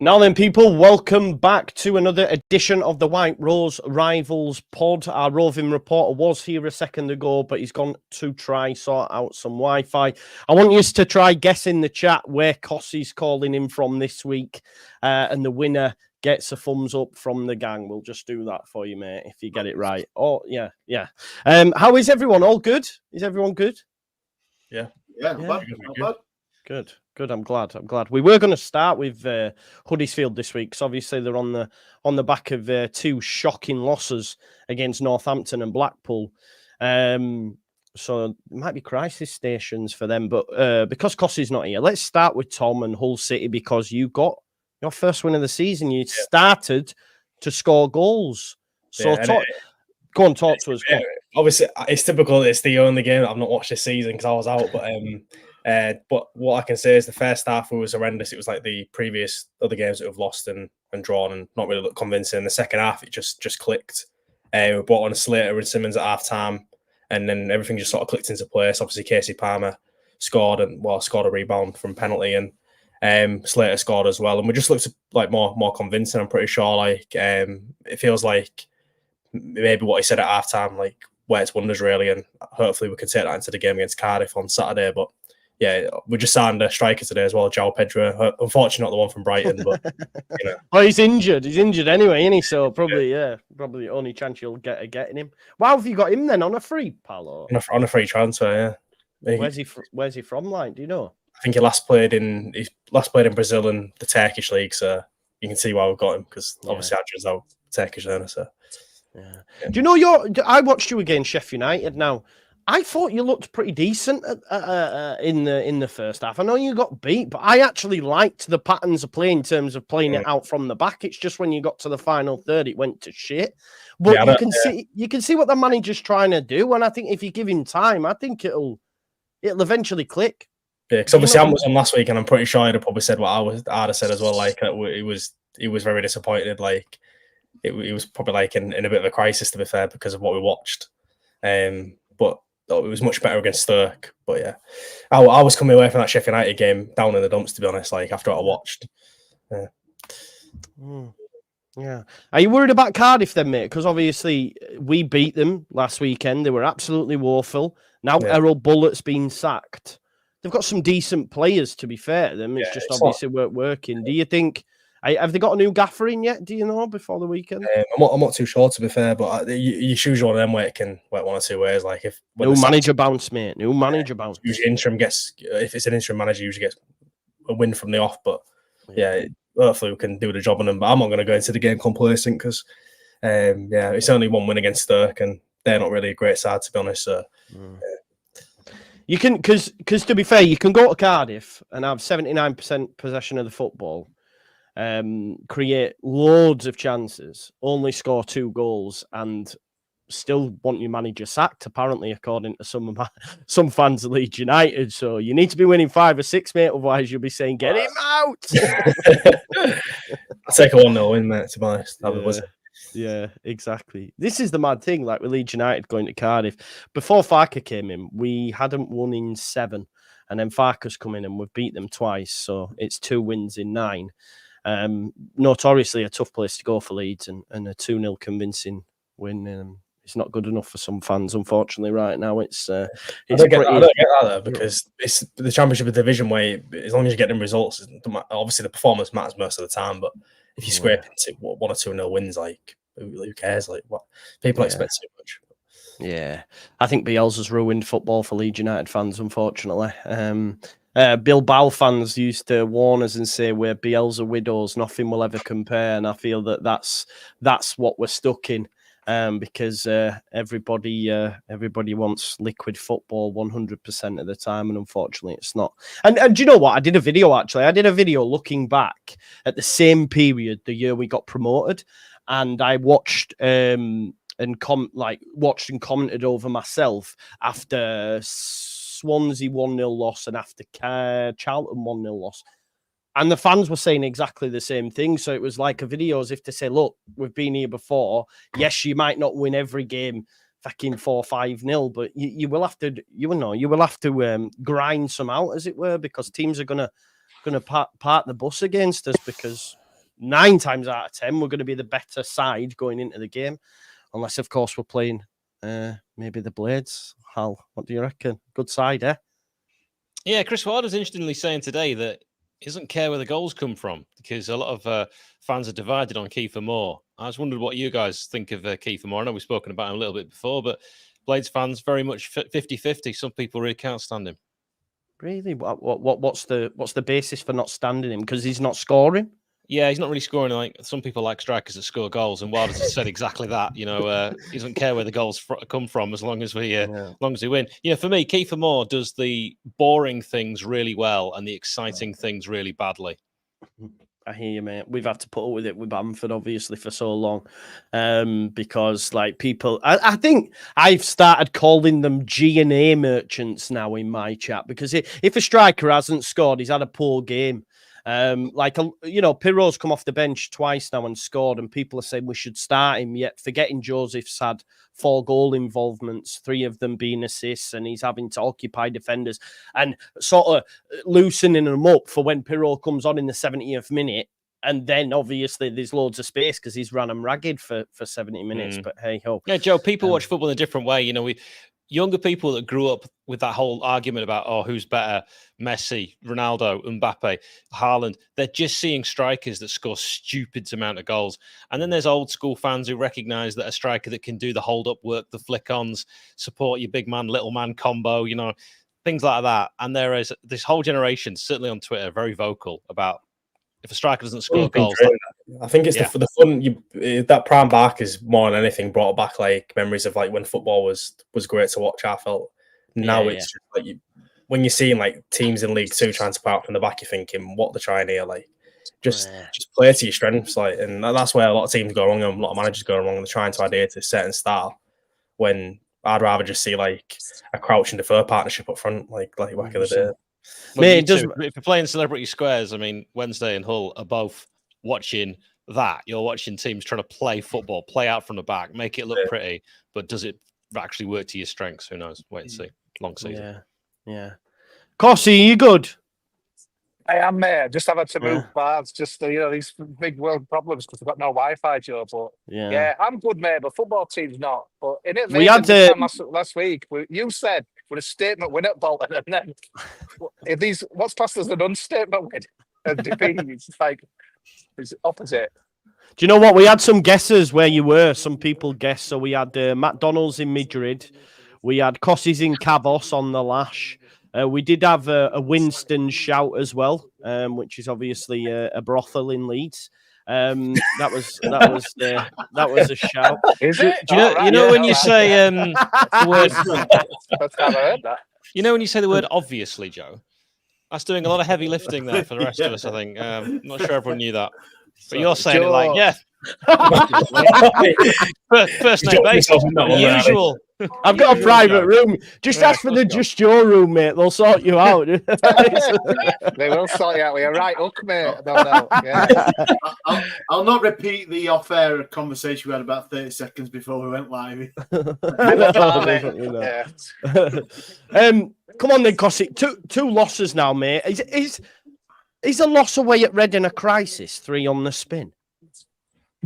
Now then, people, welcome back to another edition of the White Rose Rivals pod. Our roving reporter was here a second ago, but he's gone to try sort out some Wi-Fi. I want you to try guess in the chat where Cossie's calling in from this week, and the winner gets a thumbs up from the gang. We'll just do that for you, mate, if you get it right. Oh, yeah. How is everyone? All good? Is everyone good? Yeah. Not bad. Good. I'm glad. We were going to start with Huddersfield this week, because obviously they're on the back of two shocking losses against Northampton and Blackpool. So it might be crisis stations for them. But because Cossie's not here, let's start with Tom and Hull City, because you got your first win of the season. You started to score goals. So go on, talk to us. Obviously, it's typical. It's the only game that I've not watched this season because I was out. But what I can say is the first half was horrendous. It was like the previous other games that we've lost and drawn and not really looked convincing. The second half, it just clicked. We brought on Slater and Simmons at half time, and then everything just sort of clicked into place. Obviously, Casey Palmer scored a rebound from penalty, and Slater scored as well. And we just looked like more convincing. I'm pretty sure. It feels like maybe what he said at half time, like where it's wonders really, and hopefully we can take that into the game against Cardiff on Saturday. But yeah, we just signed a striker today as well, João Pedro. Unfortunately, not the one from Brighton, but you know. Oh, he's injured. He's injured anyway, isn't he? So probably the only chance you'll get of getting him. Why have you got him then on a free, pal? Or? On a free transfer, yeah. Where's he from? Like, do you know? I think he last played in Brazil and the Turkish league, so you can see why we've got him, because obviously Adrian's out Turkish learner. So yeah. Do you know I watched you against Sheffield United. Now, I thought you looked pretty decent in the first half. I know you got beat, but I actually liked the patterns of play in terms of playing it out from the back. It's just when you got to the final third, it went to shit. But you can see what the manager's trying to do, and I think if you give him time, I think it'll eventually click. Yeah, because obviously Sam was on last week, and I'm pretty sure he'd have probably said what I'd have said as well. Like he was very disappointed. Like it was probably like in a bit of a crisis, to be fair, because of what we watched. But it was much better against Stoke. But yeah, I was coming away from that Sheffield United game down in the dumps, to be honest. Like after what I watched. Yeah. Are you worried about Cardiff then, mate? Because obviously we beat them last weekend. They were absolutely woeful. Now Errol Bullett's been sacked. They've got some decent players, to be fair to them. It's just obviously weren't working. Do you think? Have they got a new gaffer in yet? Do you know before the weekend? I'm not too sure, to be fair, but you choose one of them where it can work one or two ways. Like if new manager bounce, mate. New manager bounce. Usually if it's an interim manager, usually gets a win from the off. But hopefully we can do the job on them. But I'm not going to go into the game complacent because it's only one win against Stoke, and they're not really a great side, to be honest. So. You can, because to be fair, you can go to Cardiff and have 79% possession of the football, create loads of chances, only score 2 goals, and still want your manager sacked, apparently, according to some fans of Leeds United. So you need to be winning 5 or 6, mate, otherwise you'll be saying, get him out! I'll take a 1-0 win, mate, to be honest. That was it. Yeah, exactly. This is the mad thing, like with Leeds United going to Cardiff. Before Farker came in, we hadn't won in 7. And then Farker's come in and we've beat them twice. So it's 2 wins in 9. Notoriously a tough place to go for Leeds, and a 2-0 convincing win. It's not good enough for some fans, unfortunately, right now. I don't get that, though, because it's the Championship of Division where as long as you get them results, obviously the performance matters most of the time, but if you scrape into 1 or 2-0 wins, like who cares? Like what people expect too much. Yeah, I think Bielsa's ruined football for Leeds United fans, unfortunately. Bilbao fans used to warn us and say we're Bielsa widows, nothing will ever compare, and I feel that's what we're stuck in. Because everybody wants liquid football 100% of the time, and unfortunately it's not. And do you know what? I did a video looking back at the same period, the year we got promoted, and I watched and commented over myself after Swansea 1-0 loss and after Charlton 1-0 loss. And the fans were saying exactly the same thing. So it was like a video as if to say, look, we've been here before. Yes, you might not win every game fucking 4-5-0, but you will have to grind some out, as it were, because teams are gonna park the bus against us because 9 times out of 10, we're going to be the better side going into the game. Unless, of course, we're playing maybe the Blades. Hal, what do you reckon? Good side, eh? Yeah, Chris Wilder's interestingly saying today that he doesn't care where the goals come from because a lot of fans are divided on Kiefer Moore. I just wondered what you guys think of Kiefer Moore. I know we've spoken about him a little bit before, but Blades fans very much 50-50. Some people really can't stand him. Really? What's the basis for not standing him? Because he's not scoring? Yeah, he's not really scoring. Like some people like strikers that score goals, and Wilder's has said exactly that. You know, he doesn't care where the goals come from as long as we win. You know, for me, Kiefer Moore does the boring things really well and the exciting things really badly. I hear you, mate. We've had to put up with it with Bamford, obviously, for so long, because like people, I think I've started calling them G&A merchants now in my chat, because if a striker hasn't scored, he's had a poor game. Pirro's come off the bench twice now and scored, and people are saying we should start him, yet forgetting Joseph's had 4 goal involvements, 3 of them being assists, and he's having to occupy defenders and sort of loosening them up for when Pirro comes on in the 70th minute. And then obviously there's loads of space because he's run them ragged for 70 minutes. But hey ho. Yeah, Joe, people watch football in a different way. You know, younger people that grew up with that whole argument about, who's better, Messi, Ronaldo, Mbappe, Haaland, they're just seeing strikers that score stupid amount of goals. And then there's old school fans who recognise that a striker that can do the hold-up work, the flick-ons, support your big man, little man combo, you know, things like that. And there is this whole generation, certainly on Twitter, very vocal about if a striker doesn't score goals. I think it's the fun. That prime back is more than anything brought back like memories of like when football was great to watch. I felt now it's just like when you're seeing like teams in League Two trying to put out from the back, you're thinking what they're trying here. Like just play to your strengths. Like, and that's where a lot of teams go wrong and a lot of managers go wrong. They're trying to adhere to a certain style when I'd rather just see like a crouch and defer partnership up front, like back in the day. Well, if you're playing Celebrity Squares, I mean, Wednesday and Hull are both watching that. You're watching teams trying to play football, play out from the back, make it look pretty, but does it actually work to your strengths? Who knows? Wait and see. Long season. Yeah. Cossey, you good? I am, mate. Just have had to move baths. Just these big world problems because we've got no Wi-Fi, Joe. But yeah, I'm good, mate. But football team's not. But in it, we had to last week. You said with a statement win at Bolton, and then if what's classed as an unstatement win and defeat, it's like it's opposite. Do you know what? We had some guesses where you were. Some people guessed. So we had Matt Donalds in Madrid. We had Cossey's in Cavos on the lash. We did have a Winston shout as well, which is obviously a brothel in Leeds. That was a shout. Is it? You know when you say the word? I've heard that. You know when you say the word obviously, Joe? That's doing a lot of heavy lifting there for the rest of us. I think. I'm not sure everyone knew that, but you're saying it like first name basis, usual. I've got a private room. Just ask for the Just Your room, mate. They'll sort you out. They will sort you out. We're right hook, mate. No. Yeah. I'll not repeat the off-air conversation we had about 30 seconds before we went live. Come on then, Cossey. Two losses now, mate. Is a loss away at Reading a crisis? 3 on the spin.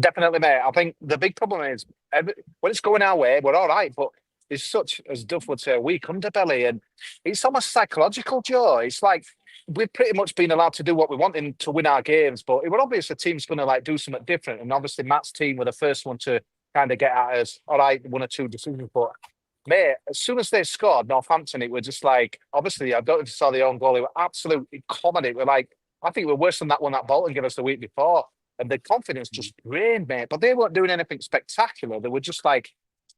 Definitely, mate. I think the big problem is when it's going our way, we're all right, but it's such, as Duff would say, a weak underbelly, and it's almost psychological, Joe. It's like we've pretty much been allowed to do what we want to win our games, but it was obvious the team's going to like do something different, and obviously Matt's team were the first one to kind of get at us. All right, 1 or 2 decisions, but mate, as soon as they scored Northampton, it was just like, obviously, I don't know if you saw the own goal, they were absolutely common. It were like, I think we're worse than that one that Bolton gave us the week before. And the confidence just drained, mate. But they weren't doing anything spectacular. They were just like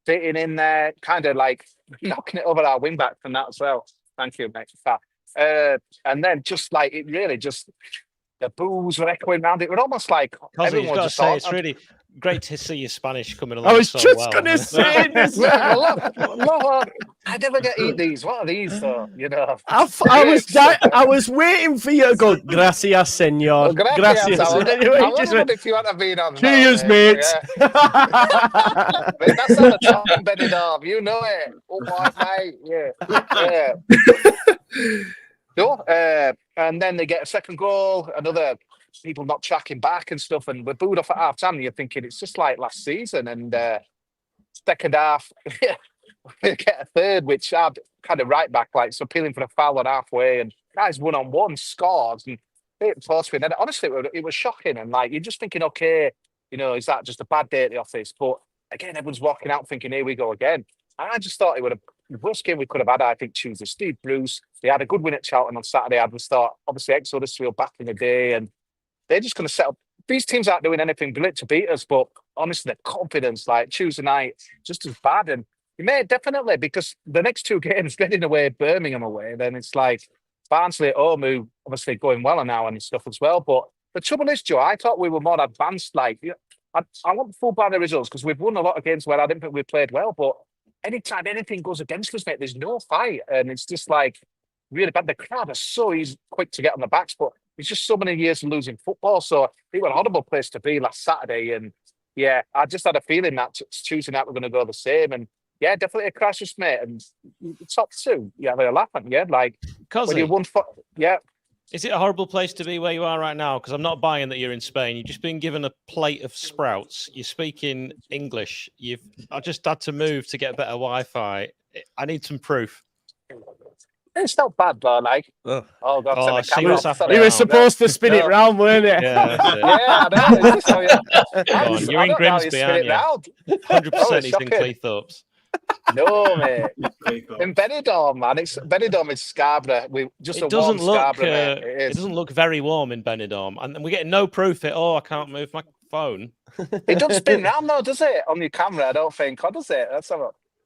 sitting in there, kind of like knocking it over our wing back from that as well. Thank you, mate. And then just like it really just the boos were echoing around. It was almost like everyone was just say it's really great to see your Spanish coming along. I was just going to say this. Look, I never get eat these. What are these though? You know, I was waiting for you to go. Gracias, senor. Gracias. I wondered if you had been on. Cheers, mate. Yeah. That's not a Tom Benidorm. You know it. Oh my mate. Yeah. No, and then they get a second goal, another people not tracking back and stuff, and we're booed off at half time. And you're thinking it's just like last season, and second half, we get a third, which had kind of right back, like, so appealing for a foul on halfway, and guys 1-on-1 scores, and it forced me. And then, honestly, it was shocking, and like you're just thinking, okay, is that just a bad day at the office? But again, everyone's walking out thinking, here we go again. And I just thought it would have the worst game we could have had, I think, Tuesday. Steve Bruce, they had a good win at Charlton on Saturday. I just thought, obviously, ex-Huddersfield back in the day, and they're just going to set up. These teams aren't doing anything brilliant to beat us, but honestly, the confidence, like Tuesday night, just as bad. And you may definitely, because the next two games, Reading away, Birmingham away, then it's like Barnsley at home, who obviously going well now and stuff as well. But the trouble is, Joe, I thought we were more advanced. Like, I want full banner results because we've won a lot of games where I didn't think we played well. But anytime anything goes against us, mate, there's no fight. And it's just like really bad. The crowd are so easy, quick to get on the backs, but it's just so many years of losing football. So it was a horrible place to be last Saturday. And yeah, I just had a feeling that Tuesday night we're going to go the same. And yeah, definitely a crisis, mate. And top two, you have a laugh at, yeah? Like, when you won, yeah. Is it a horrible place to be where you are right now? Because I'm not buying that you're in Spain. You've just been given a plate of sprouts. You're speaking English. I just had to move to get better Wi-Fi. I need some proof. It's not bad, though. Like, oh God, you were supposed to spin it round, weren't it? Yeah, I know. Go on, you're in Grimsby, aren't you? 100% he's in Cleethorpes. No, mate. In Benidorm, man. Benidorm is Scarborough. It doesn't look very warm in Benidorm, and we're getting no proof that. Oh, I can't move my phone. It doesn't spin round though, does it? On your camera, I don't think. Or does it?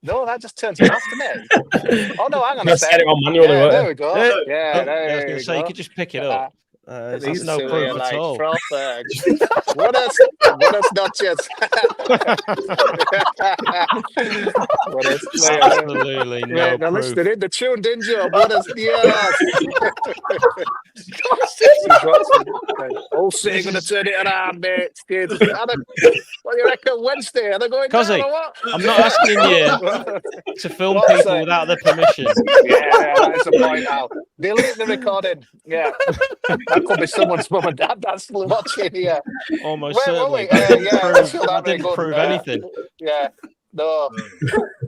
No, that just turns it off, doesn't it? Oh no, hang on a second. Set it on manually. Yeah, there we go. Yeah, I was going to say you could just pick it up. There's no proof at all. What else notches? Absolutely no proof. Listen, the tune, didn't you? What else? Yes. City going to turn it around, mate. What do you reckon, Wednesday? Are they going down or what? I'm not asking you to film people without their permission. Yeah, that's the point now. Delete the recording. Yeah. That could be someone's mum and dad that's still watching here. Almost certainly. That didn't prove anything. Yeah. No.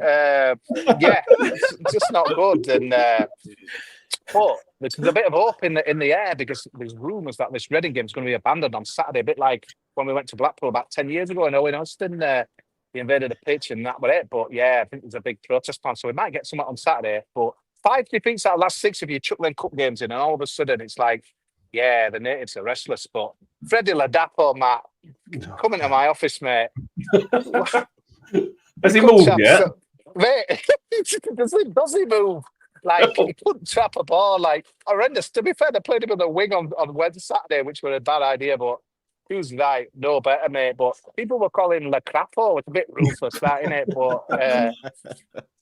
It's just not good. And but there's a bit of hope in the air because there's rumours that this Reading game is going to be abandoned on Saturday, a bit like when we went to Blackpool about 10 years ago in Owen Austin. They invaded the pitch and that was it. But yeah, I think there's a big protest plan, so we might get something on Saturday. But 5 defeats out of the last 6 if you chuck them cup games in, and all of a sudden it's like, yeah, the natives are restless. But Freddie Ladapo, Matt, come into my office, mate. Has he moved yet? Mate, does he move? Like, he couldn't trap a ball, like, horrendous. To be fair, they played him on the wing on Wednesday, Saturday, which was a bad idea, but he was right, no better, mate. But people were calling him Le Crapo. It's a bit ruthless, that, innit?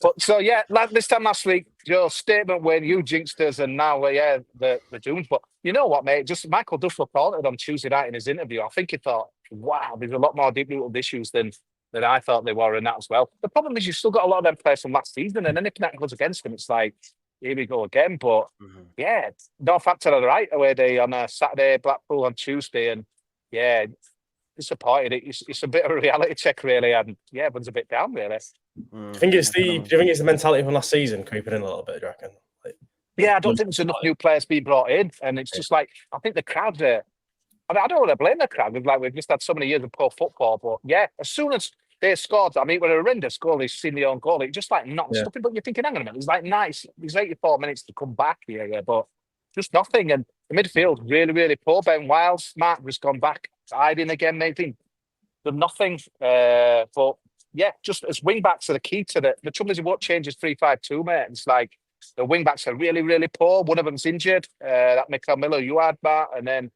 But so, yeah, like this time last week, Joe, statement when you jinxed us, and now, the Dooms. But you know what, mate? Just Michael Duff reported on Tuesday night in his interview. I think he thought, wow, there's a lot more deep-rooted issues than I thought they were in that as well. The problem is you've still got a lot of them players from last season, and anything that goes against them, it's like, here we go again. But yeah, Northampton are the right away day on a Saturday, Blackpool on Tuesday, and yeah, disappointed. It's a bit of a reality check, really, and yeah, everyone's a bit down, really. Do you think it's the mentality from last season creeping in a little bit? Do you reckon? Yeah, I don't think there's enough new players being brought in, and it's just like I think the crowd. I don't want to blame the crowd. Like we've just had so many years of poor football, but yeah, as soon as they scored, I mean, it was a horrendous goal. He's seen the own goal. It just like not stopping. But you're thinking, hang on a minute, it's like nice. It's 84 minutes to come back here, but just nothing. And the midfield really, really poor. Ben Wiles, Mark has gone back hiding again, maybe. Done nothing. But yeah, just as wing backs are the key to the trouble is you won't change his 3-5-2, mate. It's like the wing backs are really, really poor. One of them's injured. That Mikel Miller, you had that, and then.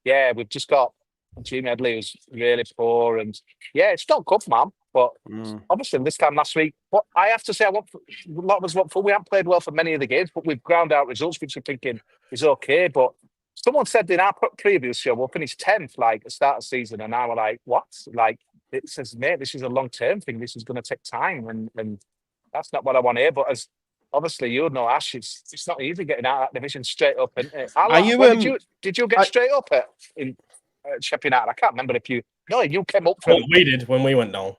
Yeah, we've just got Jim Headley who's really poor, and yeah, it's not good, man. But obviously, this time last week, what I have to say, a lot of us want. We haven't played well for many of the games, but we've ground out results, which we're thinking is okay. But someone said in our previous show, we'll finish 10th, like at the start of the season, and now we're like, what? Like it says, mate, this is a long-term thing. This is going to take time, and that's not what I want to hear. But as obviously, you know, Ash, it's not easy getting out of that division straight up. Isn't it? Did you get straight up Sheffield United. I can't remember if you. No, you came up for. Well, we did when we went down.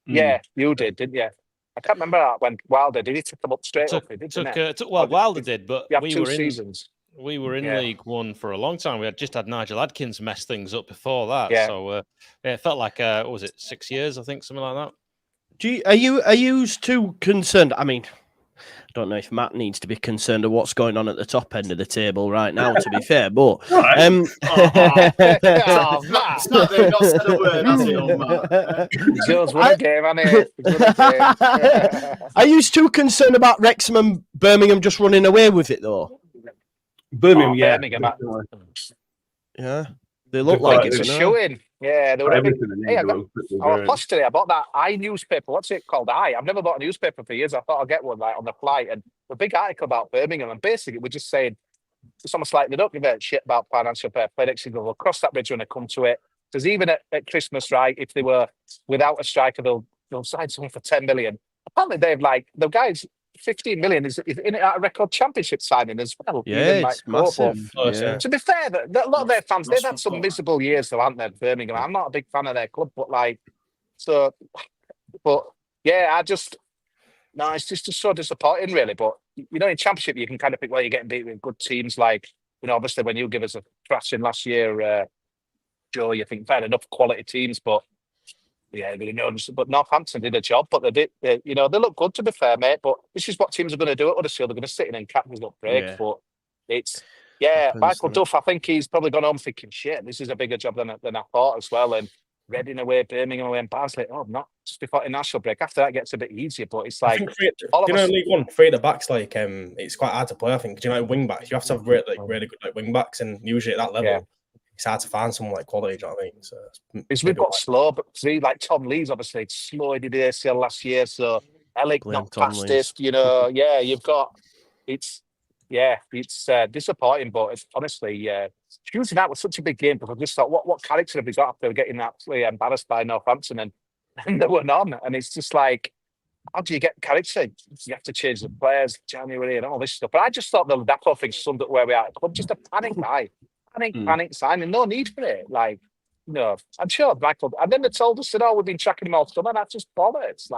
Yeah, you did, didn't you? I can't remember that when Wilder did. He took them up straight up. He did, didn't it? Wilder did, but you have we two were in seasons. We were in League One for a long time. We had just had Nigel Adkins mess things up before that. Yeah. So it felt like what was it, 6 years? I think something like that. Are you too concerned? I mean, I don't know if Matt needs to be concerned of what's going on at the top end of the table right now, to be fair, but it's not there, not said a word, has it, old Matt? Joe's won a game, hasn't he? Are you too concerned about Wrexham and Birmingham just running away with it though? Birmingham, Birmingham. Yeah. They look like it's a showing. Yeah, they were I was today. I bought that newspaper. What's it called? I've never bought a newspaper for years. I thought I'd get one like on the flight, and a big article about Birmingham. And basically, we're just saying it's almost like they don't give a shit about financial fair play. They'll cross that bridge when they come to it. Because even at Christmas, right, if they were without a striker, they'll sign someone for 10 million. Apparently, they've the guys. 15 million is in a record championship signing as well. Yeah, it's massive. Yeah. To be fair, a lot of their fans, they've had some miserable years though, haven't they, Birmingham? I'm not a big fan of their club, but it's just so disappointing, really. But, in championship, you can kind of pick where you're getting beat with good teams obviously when you give us a thrashing last year, Joe, you think fair enough quality teams, but yeah, really knows. But Northampton did a job, but they look good, to be fair, mate. But this is what teams are going to do at Huddersfield. They're going to sit in and captains up breaks. Yeah. But it's Michael Duff. I think he's probably gone home thinking, shit, this is a bigger job than I thought as well. And Reading away, Birmingham away, and Barnsley. Oh, not just before international break. After that, it gets a bit easier. But it's like League One, three at the backs, it's quite hard to play. I think wing backs, you have to have really good wing backs, and usually at that level. It's hard to find someone like quality, do you know what I mean? So we've got slow, but Tom Lees obviously slow. He did the ACL last year, so Ellick not fastest. You've got it's disappointing, but it's honestly Tuesday night was such a big game because I just thought, what character have we got after getting absolutely embarrassed by Northampton and there were none, and it's just like, how do you get character? You have to change the players January and all this stuff. But I just thought the Dapo thing summed up where we are. Just a panic buy. Panic signing, no need for it. I'm sure Michael. And then they told us that we've been tracking him all summer. That's just bollocks.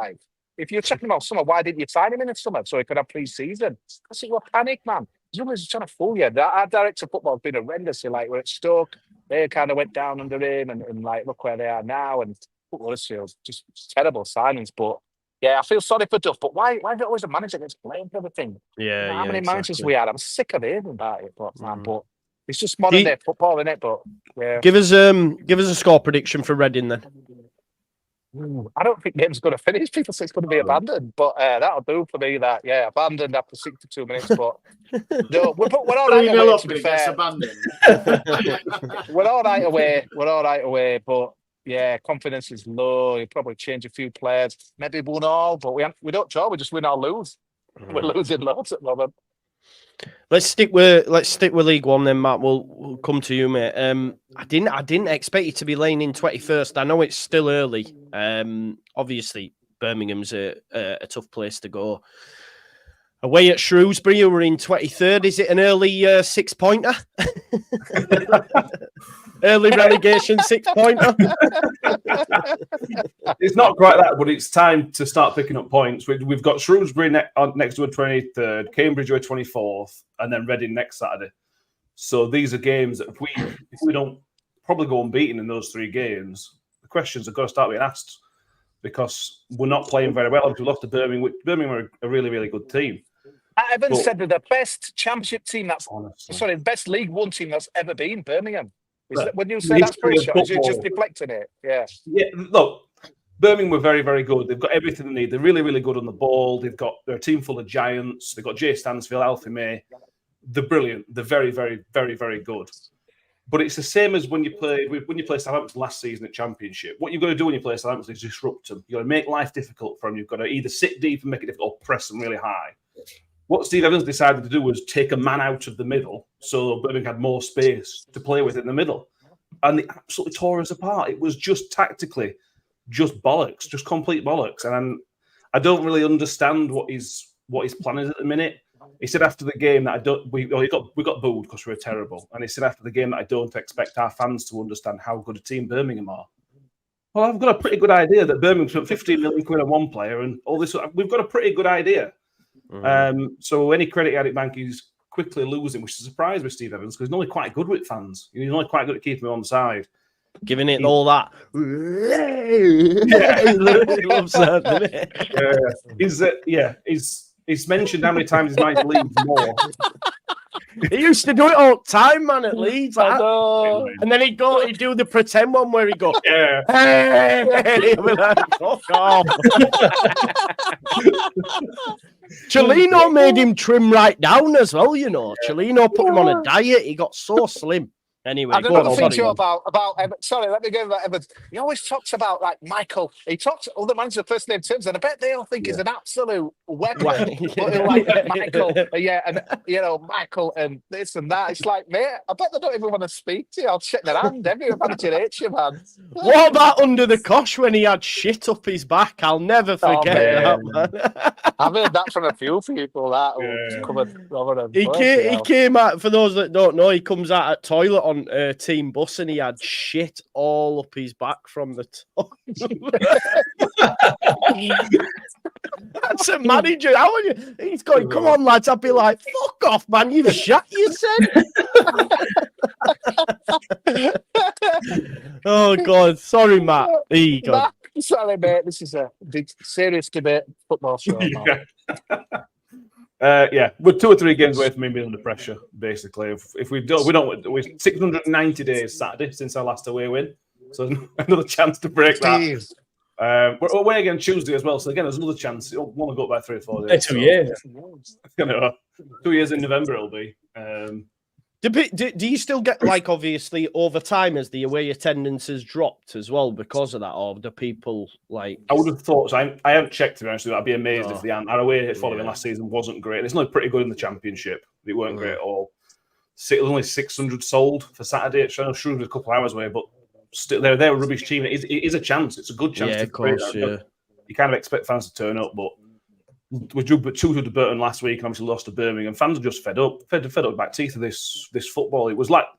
If you're tracking him all summer, why didn't you sign him in the summer so he could have pre-season? I said, panic, man. Someone's trying to fool you. Our director of football has been horrendous. We're at Stoke. They kind of went down under him, and look where they are now. And Huddersfield, just terrible signings. But yeah, I feel sorry for Duff. But why is it always a manager gets blamed for everything? Yeah, how many managers we had? I'm sick of hearing about it, but it's just modern day football, isn't it? But yeah. Give us a score prediction for Reading then. I don't think the game's going to finish. People say it's going to be abandoned, but that'll do for me. Abandoned after 62 minutes. But no, we're all right away. To be fair, we're all right away. We're all right away. But yeah, confidence is low. You'll probably change a few players. Maybe 1-1, but we don't draw. We just win or lose. We're losing loads at the moment. Let's stick with League One then, Matt. We'll come to you, mate. I didn't expect you to be laying in 21st. I know it's still early. Obviously, Birmingham's a tough place to go. Away at Shrewsbury, you were in 23rd. Is it an early 6-pointer? Early relegation 6-pointer? It's not quite that, but it's time to start picking up points. We've got Shrewsbury next to a 23rd, Cambridge a 24th, and then Reading next Saturday. So these are games that if we don't probably go unbeaten in those three games, the questions have got to start being asked because we're not playing very well. We lost to Birmingham. Birmingham are a really, really good team. Evans said they're the best championship team the best League One team that's ever been, Birmingham. When you say that's pretty shot, you're just deflecting it. Yeah. Yeah, look, Birmingham were very, very good. They've got everything they need. They're really, really good on the ball. They're a team full of giants. They've got Jay Stansfield, Alfie May. They're brilliant. They're very, very, very, very good. But it's the same as when you play Southampton last season at Championship. What you've got to do when you play Southampton is disrupt them. You've got to make life difficult for them. You've got to either sit deep and make it difficult or press them really high. What Steve Evans decided to do was take a man out of the middle so Birmingham had more space to play with in the middle. And they absolutely tore us apart. It was just tactically, just bollocks, just complete bollocks. And I don't really understand what his plan is at the minute. He said after the game that we got booed because we were terrible, and he said after the game that I don't expect our fans to understand how good a team Birmingham are. Well, I've got a pretty good idea that Birmingham spent 15 million quid on one player and all this. We've got a pretty good idea. So any credit Eric Bank is quickly losing, which is a surprise with Steve Evans because he's normally quite good with fans. He's normally quite good at keeping them on side. Giving it all that. He loves that, doesn't he? He's mentioned how many times he's made Leeds more. He used to do it all the time, man, at Leeds. And then he'd do the pretend one where he'd go, hey! Like, fuck off. Chelino made him trim right down as well, you know. Chelino put him on a diet. He got so slim. Anyway, I've got a feature about sorry, let me go about Evans. He always talks about like Michael. He talks other managers of first name terms, and I bet they all think he's an absolute weapon. Like Michael, and Michael and this and that. It's like, mate, I bet they don't even want to speak to you. I'll shake their hand. Every manager hates you, man. What about under the cosh when he had shit up his back? I'll never forget that, man. I've heard that from a few people that covered Rotherham. He came out, for those that don't know, he comes out at toilet on team bus and he had shit all up his back from the top. That's a manager. How are you? He's going, come on, lads. I'd be like, fuck off, man. You've shut, you said. Oh, God. Sorry, Matt. There you go. Sorry, mate. This is a big, serious debate football show. We're 2 or 3 games away from being under pressure. Basically, if we're 690 days Saturday since our last away win, so another chance to break that. We're away again Tuesday as well, so again there's another chance. You'll want to go back 3 or 4 days. 2 years. 2 years in November it'll be. Do you still get, like, obviously over time as the away attendance has dropped as well because of that, or do people like? I would have thought so. I haven't checked, to be honest with you. I'd be amazed if our away following last season wasn't great. It's not pretty good in the Championship. It weren't great at all. It was only 600 sold for Saturday. I know Shrewsbury's a couple of hours away, but still, they're a rubbish team. It is a chance. It's a good chance. Yeah, of course. Yeah. You kind of expect fans to turn up, but we drew 2 to Burton last week and obviously lost to Birmingham. Fans are just fed up back teeth of this football.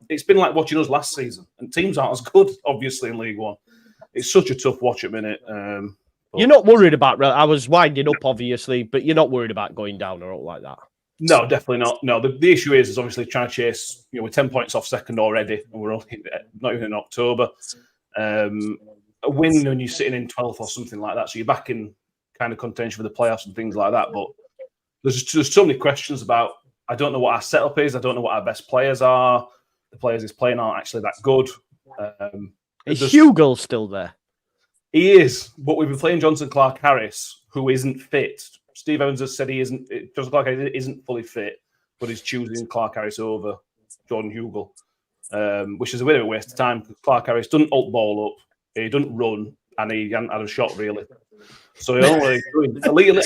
It's been like watching us last season, and teams aren't as good, obviously, in League One. It's such a tough watch at minute. You're not worried about. I was winding up, obviously, but you're not worried about going down or like that. No, definitely not. No, the issue is obviously trying to chase. We're 10 points off second already, and we're only not even in October. A win when you're sitting in 12th or something like that, so you're back in kind of contention for the playoffs and things like that. But there's so many questions about. I don't know what our setup is. I don't know what our best players are. The players he's playing aren't actually that good. Is Hugo still there? He is, but we've been playing Johnson Clark-Harris, who isn't fit. Steve Evans has said he isn't. Johnson Clark-Harris isn't fully fit, but he's choosing Clark-Harris over Jordan Hugo, which is a bit of a waste of time. Clark-Harris doesn't ult ball up, he doesn't run, and he hasn't had a shot really. So he only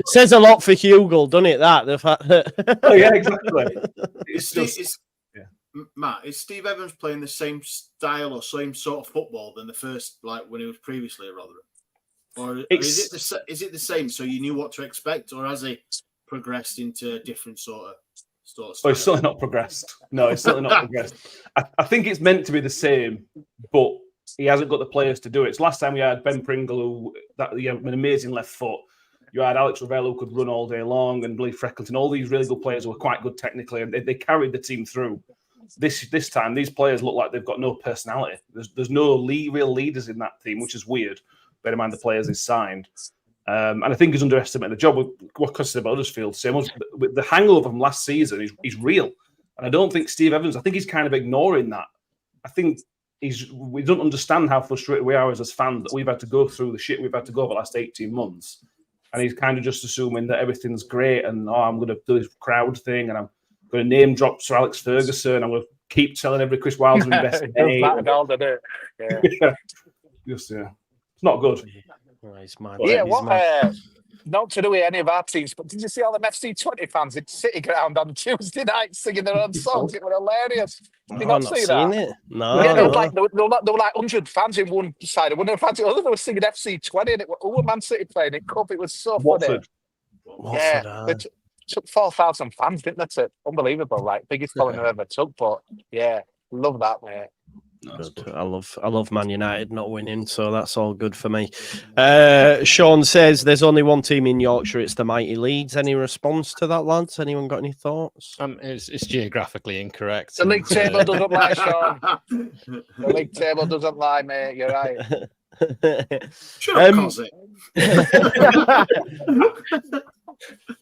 says a lot for Hugo, doesn't it? The fact that exactly. Matt, is Steve Evans playing the same style or same sort of football than the first, like when he was previously at Rotherham? Or is it the same? So you knew what to expect, or has he progressed into a different sort of style? Oh, it's certainly not progressed. No, it's certainly not progressed. I think it's meant to be the same, but he hasn't got the players to do it. So last time we had Ben Pringle, an amazing left foot. You had Alex Ravello who could run all day long, and Billy Freckleton. All these really good players who were quite good technically, and they carried the team through. This time, these players look like they've got no personality. There's no real leaders in that team, which is weird. Bear in mind the players he's signed. And I think he's underestimated the job with what Chris said about Huddersfield. With the hangover from last season, he's real. And I don't think Steve Evans, I think he's kind of ignoring that. I think we don't understand how frustrated we are as fans that we've had to go through the shit we've had to go over the last 18 months. And he's kind of just assuming that everything's great and, I'm going to do this crowd thing and I'm going to name drop Sir Alex Ferguson. I'm going to keep telling every Chris Wilder investor. It's not good. Not to do with any of our teams, but did you see all them FC20 fans in City Ground on Tuesday night singing their own songs? It was hilarious. Did you not see that? It. No. Yeah, there were like 100 fans in one side and 100 fans in the other. They were singing FC20 and it was Man City playing it. Cup. It was so funny. Watford. Yeah. took 4,000 fans, didn't they? Unbelievable, like biggest following I ever took. But yeah, love that, mate. Good. I love Man United not winning, so that's all good for me. Sean says there's only one team in Yorkshire, it's the mighty Leeds. Any response to that, lads? Anyone got any thoughts? It's geographically incorrect. The league table doesn't lie, Sean. The league table doesn't lie, mate. You're right. Shut up, Cosy.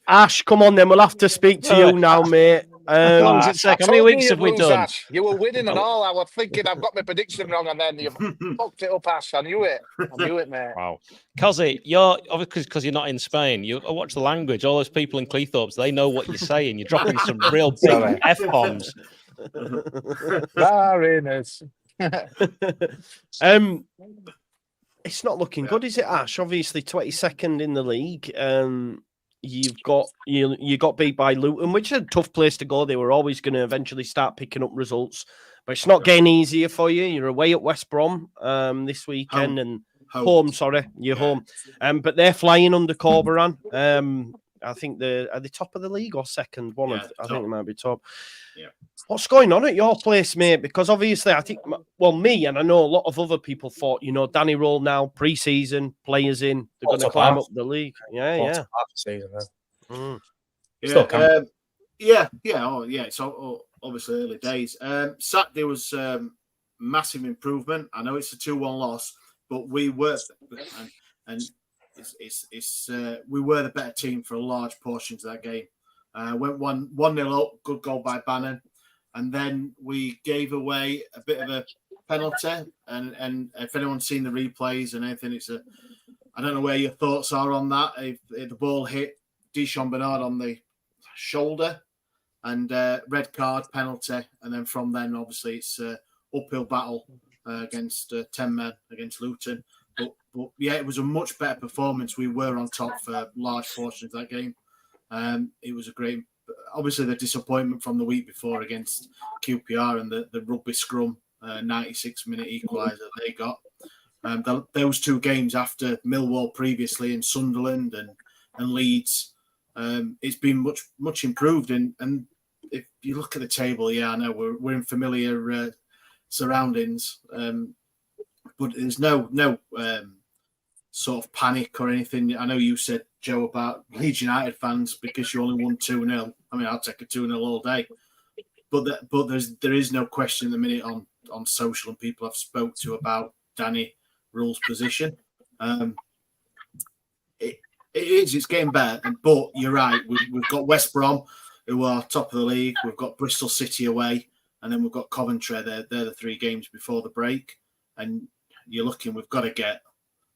Ash, come on then. We'll have to speak to you now, mate. How long does it take? How many weeks have we done? Ash. You were winning and all. I was thinking I've got my prediction wrong, and then you fucked it up, Ash. I knew it, mate. Wow. Cosy, you're obviously because you're not in Spain. I watch the language. All those people in Cleethorpes, they know what you're saying. You're dropping some real big F-bombs. Mariners. It's not looking good, is it, Ash? Obviously, 22nd in the league. You've got you got beat by Luton, which is a tough place to go. They were always going to eventually start picking up results, but it's not getting easier for you. You're away at West Brom this weekend and home. Sorry, you're home. But they're flying under Corberan. I think are they top of the league or second? I think they might be top. Yeah. What's going on at your place, mate? Because obviously, I think, me and I know a lot of other people thought, Danny Roll now, pre-season, players in, they're going to climb up the league. Yeah. Season, yeah. It's obviously early days. Saturday was massive improvement. I know it's a 2-1 loss, but we were, we were the better team for large portions of that game. Went 1-0 up, good goal by Bannon, and then we gave away a bit of a penalty. And if anyone's seen the replays and anything, I don't know where your thoughts are on that. If the ball hit Deschamps Bernard on the shoulder, and red card, penalty, and then from then obviously it's uphill battle against 10 men against Luton. But yeah, it was a much better performance. We were on top for large portions of that game. It was a great, obviously the disappointment from the week before against QPR and the rugby scrum 96-minute equaliser they got. Those two games after Millwall previously and Sunderland and Leeds, it's been much improved. And if you look at the table, I know we're in familiar surroundings, but there's no sort of panic or anything. I know you said, Joe, about Leeds United fans because you only won 2-0. I mean, I'll take a 2-0 all day. But there is no question in the minute on social and people I've spoke to about Danny Rule's position. It's getting better. But you're right. We've got West Brom, who are top of the league. We've got Bristol City away. And then we've got Coventry. They're the 3 games before the break. And you're looking, we've got to get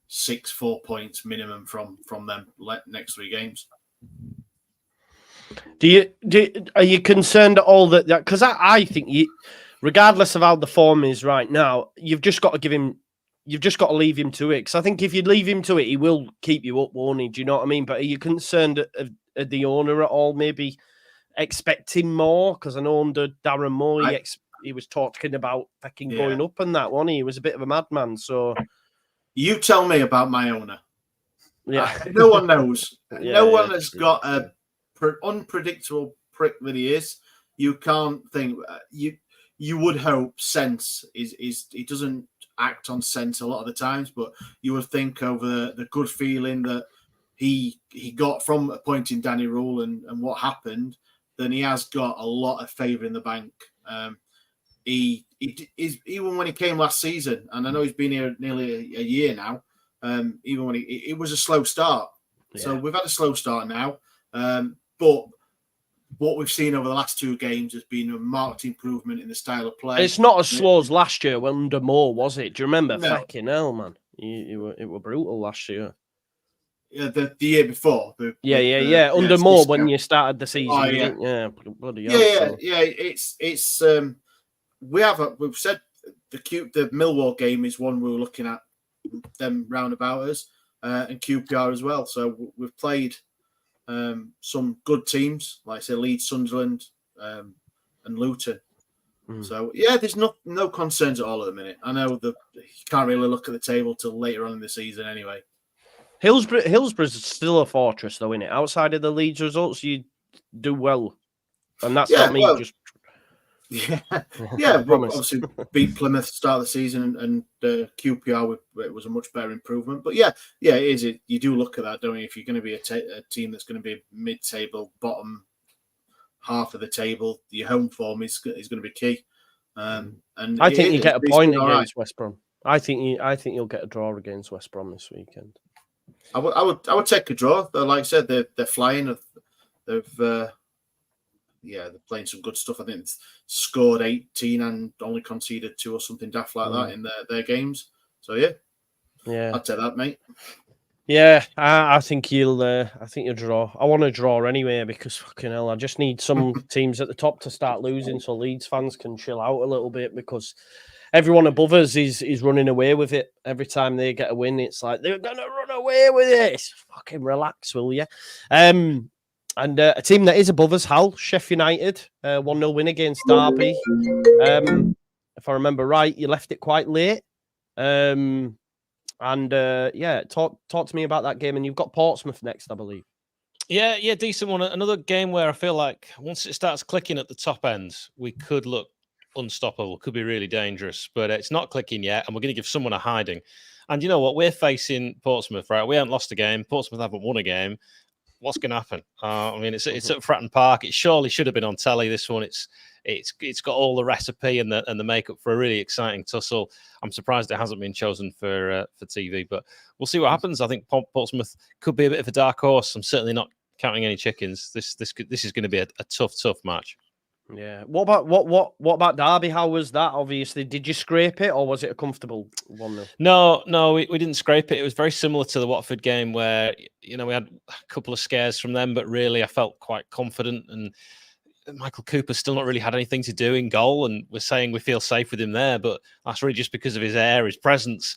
4 points minimum from them next 3 games. Are you concerned at all that because I think regardless of how the form is right now, you've just got to leave him to it. Because I think if you leave him to it, he will keep you up, won't he? Do you know what I mean? But are you concerned of the owner at all? Maybe expecting more? Because I know under Darren Moore, he was talking about fucking going up and that, wasn't he? He was a bit of a madman. So you tell me about my owner. Yeah, no one knows. No one has got a unpredictable prick that he is. You can't think. You would hope sense is he doesn't act on sense a lot of the times, but you would think over the good feeling that he got from appointing Danny Rule and what happened, then he has got a lot of favour in the bank. He is, even when he came last season, and I know he's been here nearly a year now. Even when it was a slow start, so we've had a slow start now. But what we've seen over the last 2 games has been a marked improvement in the style of play. It's not as slow as last year under Moore, was it? Do you remember? No. Fucking hell, man! It were brutal last year. Yeah, the year before. Under Moore when you started the season. Bloody hell. It's we've said the Millwall game is one we were looking at them roundabout us, and QPR as well. So we've played some good teams, like I say, Leeds, Sunderland, and Luton. So there's no concerns at all at the minute. I know you can't really look at the table till later on in the season anyway. Hillsborough's still a fortress, though, isn't it? Outside of the Leeds results, do well, and that's not me. Just yeah, yeah. Well, obviously, beat Plymouth start of the season, and QPR it was a much better improvement. But yeah, it is. You do look at that, don't you? If you're going to be a team that's going to be mid-table, bottom half of the table, your home form is going to be key. And I think you get a point against West Brom. I think you'll get a draw against West Brom this weekend. I would take a draw. Like I said, they're flying. They're playing some good stuff. I think it's scored 18 and only conceded 2 or something daft like that in their games. So yeah, I'd take that, mate. Yeah, I think you'll draw. I want to draw anyway because fucking hell, I just need some teams at the top to start losing so Leeds fans can chill out a little bit because everyone above us is running away with it. Every time they get a win, it's like they're gonna run away with it. Fucking relax, will you? And a team that is above us, Sheffield United, 1-0 win against Derby. If I remember right, you left it quite late. Talk to me about that game. And you've got Portsmouth next, I believe. Yeah, decent one. Another game where I feel like once it starts clicking at the top end, we could look unstoppable, could be really dangerous, but it's not clicking yet, and we're going to give someone a hiding. And you know what? We're facing Portsmouth, right? We haven't lost a game. Portsmouth haven't won a game. What's going to happen? I mean, it's at Fratton Park. It surely should have been on telly. This one, it's got all the recipe and the makeup for a really exciting tussle. I'm surprised it hasn't been chosen for TV, but we'll see what happens. I think Portsmouth could be a bit of a dark horse. I'm certainly not counting any chickens. This is going to be a tough match. Yeah. What about Derby? How was that? Obviously, did you scrape it or was it a comfortable 1-0? No, we didn't scrape it. It was very similar to the Watford game where we had a couple of scares from them, but really I felt quite confident. And Michael Cooper's still not really had anything to do in goal, and we're saying we feel safe with him there, but that's really just because of his air, his presence.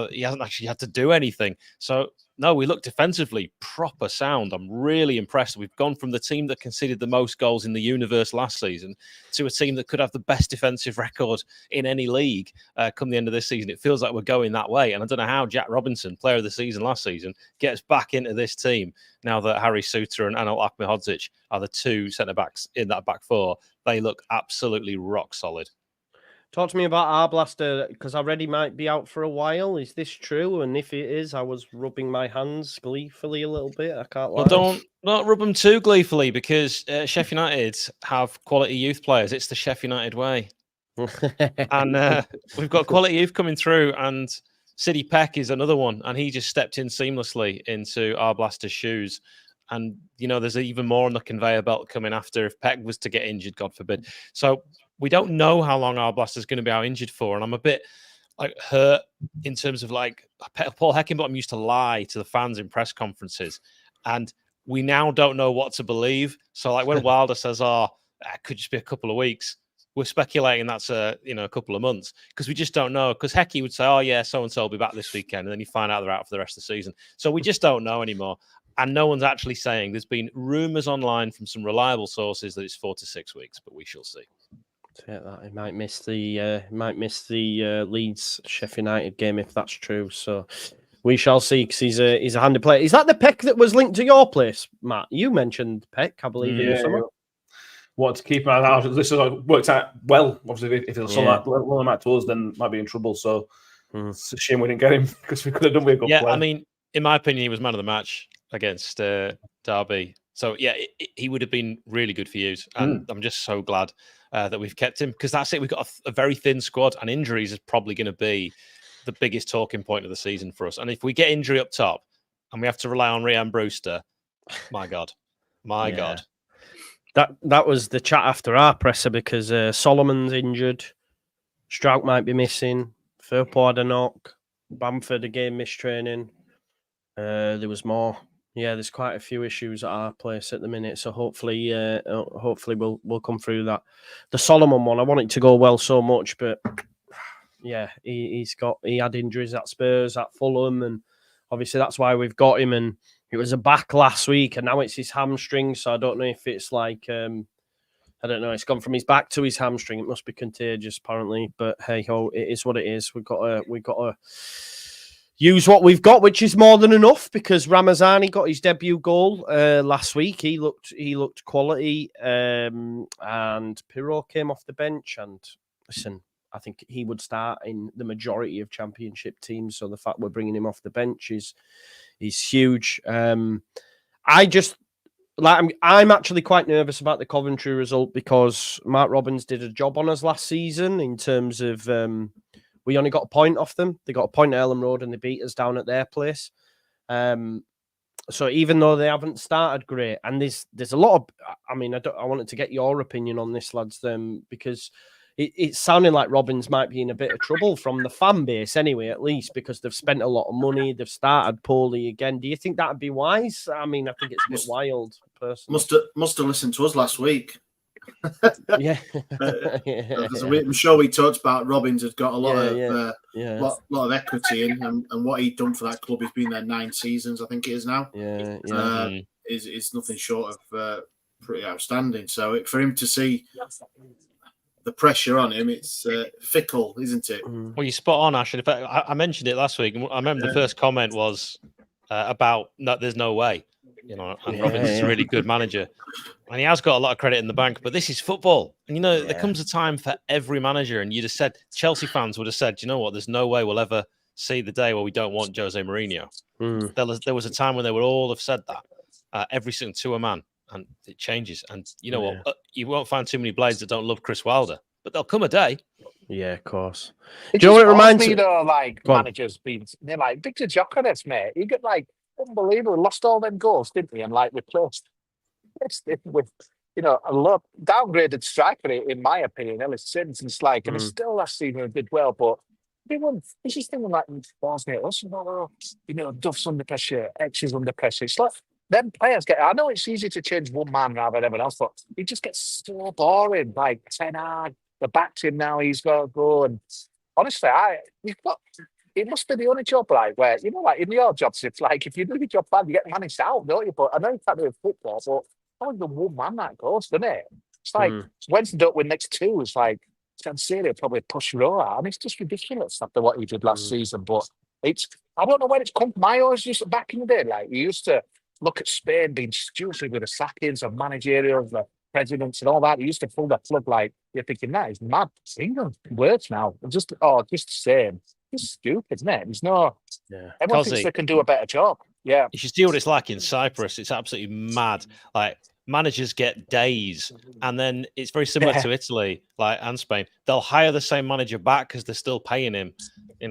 He hasn't actually had to do anything. So no, we look defensively proper sound. I'm really impressed. We've gone from the team that conceded the most goals in the universe last season to a team that could have the best defensive record in any league come the end of this season. It feels like we're going that way. And I don't know how Jack Robinson, player of the season last season, gets back into this team now that Harry Suter and Anel Ahmedhodzic are the 2 centre-backs in that back 4. They look absolutely rock solid. Talk to me about Arblaster, because I read he might be out for a while. Is this true? And if it is, I was rubbing my hands gleefully a little bit. I can't lie. Well, don't rub them too gleefully because Sheffield United have quality youth players. It's the Sheffield United way. And we've got quality youth coming through, and Sidney Peck is another one. And he just stepped in seamlessly into Arblaster's shoes. And, there's even more on the conveyor belt coming after if Peck was to get injured, God forbid. So we don't know how long Arblaster's going to be out injured for. And I'm a bit hurt in terms of Paul Heckingbottom used to lie to the fans in press conferences. And we now don't know what to believe. So when Wilder says, it could just be a couple of weeks, we're speculating that's a couple of months because we just don't know. Because Hecky would say, so-and-so will be back this weekend. And then you find out they're out for the rest of the season. So we just don't know anymore. And no one's actually saying. There's been rumours online from some reliable sources that it's 4 to 6 weeks, but we shall see. Yeah, that he might miss the Leeds Sheffield United game if that's true. So we shall see because he's a handy player. Is that the Peck that was linked to your place, Matt? You mentioned Peck, I believe, in the summer. Want to keep an eye out. This has worked out well. Obviously, if it's one of Matt to us, then might be in trouble. So it's a shame we didn't get him because we could have done with a good player. I mean, in my opinion, he was man of the match against Derby. So, he would have been really good for you. And I'm just so glad that we've kept him because that's it. We've got a very thin squad and injuries is probably going to be the biggest talking point of the season for us. And if we get injury up top and we have to rely on Ryan Brewster, my God. That was the chat after our presser because Solomon's injured. Strouk might be missing. Firpo had a knock. Bamford again missed training. There was more. Yeah, there's quite a few issues at our place at the minute. So hopefully we'll come through that. The Solomon one, I want it to go well so much, but yeah, he had injuries at Spurs, at Fulham, and obviously that's why we've got him. And it was a back last week, and now it's his hamstring. So I don't know if it's I don't know. It's gone from his back to his hamstring. It must be contagious, apparently. But hey ho, it is what it is. We've got to use what we've got, which is more than enough, because Ramazani got his debut goal last week. He looked quality, and Pirro came off the bench. And listen, I think he would start in the majority of Championship teams. So the fact we're bringing him off the bench is huge. I'm actually quite nervous about the Coventry result, because Mark Robins did a job on us last season in terms of we only got a point off them. They got a point at Elland Road and they beat us down at their place. So even though they haven't started great, and there's a lot of, I mean, I wanted to get your opinion on this, lads, because it's sounding like Robins might be in a bit of trouble from the fan base anyway, at least, because they've spent a lot of money. They've started poorly again. Do you think that would be wise? I mean, I think it's a bit wild, personally. Must have listened to us last week. Yeah. I'm sure we talked about Robins had got a lot of equity in, and what he'd done for that club. He's been there 9 seasons, I think it is now. Is nothing short of pretty outstanding. So for him to see the pressure on him, it's fickle, isn't it? Well, you're spot on, Ash. In fact, I mentioned it last week. I remember the first comment was about there's no way. And Robins is a really good manager. And he has got a lot of credit in the bank, but this is football. And, there comes a time for every manager. And you'd have said, Chelsea fans would have said, you know what, there's no way we'll ever see the day where we don't want Jose Mourinho. There was a time when they would all have said that, every single to a man. And it changes. And you know what? You won't find too many blades that don't love Chris Wilder. But there'll come a day. Yeah, of course. Do you know what it reminds me, though, like managers being, they're like, Victor Gyökeres, mate. He got unbelievable, lost all them goals, didn't he? And replaced it with, a lot downgraded striker, in my opinion, Ellis Sims. And and still last season did well, but it's just thinking Duff's under pressure, X is under pressure. It's like them players I know it's easy to change one man rather than everyone else, but it just gets so boring. Like Ten Hag, the back's him now, he's got to go. And honestly, it must be the only job, where, in your jobs, it's if you do your job bad, you get managed out, don't you? But I know you can't do it in football, but only the one man that goes, doesn't it? It's Wednesday don't win next 2, it's Sanserio probably push Rowe out, and it's just ridiculous after what he did last season. But I don't know when it's come. My always used to, back in the day, you used to look at Spain being stupid with the sackings of managerial, the presidents and all that. He used to pull that plug you're thinking, that is mad. England words now. Just the same. It's stupid, isn't it? There's no. Yeah. Everyone thinks they can do a better job. Yeah. You should see what it's like in Cyprus. It's absolutely mad. Managers get days, and then it's very similar to Italy, and Spain. They'll hire the same manager back because they're still paying him. They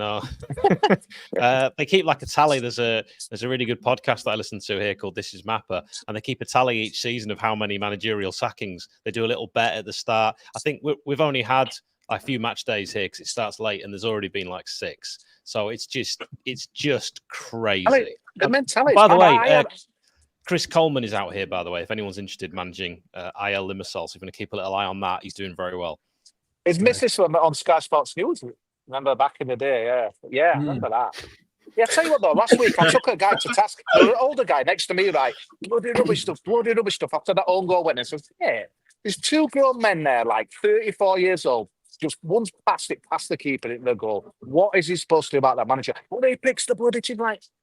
keep a tally. There's a really good podcast that I listen to here called This Is Mapper, and they keep a tally each season of how many managerial sackings. They do a little bet at the start. I think we've only had a few match days here because it starts late, and there's already been 6. So it's just crazy. The mentality. By the way, Chris Coleman is out here, by the way, if anyone's interested managing IL Limassol. So if you're going to keep a little eye on that, he's doing very well. He's missed this one on Sky Sports News. Remember back in the day? Yeah, I remember that. Yeah, I'll tell you what, though, last week I took a guy to task, an older guy next to me, bloody rubbish stuff after that own goal went in. So, there's 2 grown men there, 34 years old. Just one's passed the keeper into the goal. What is he supposed to do about that manager? Well, he picks the bloody team.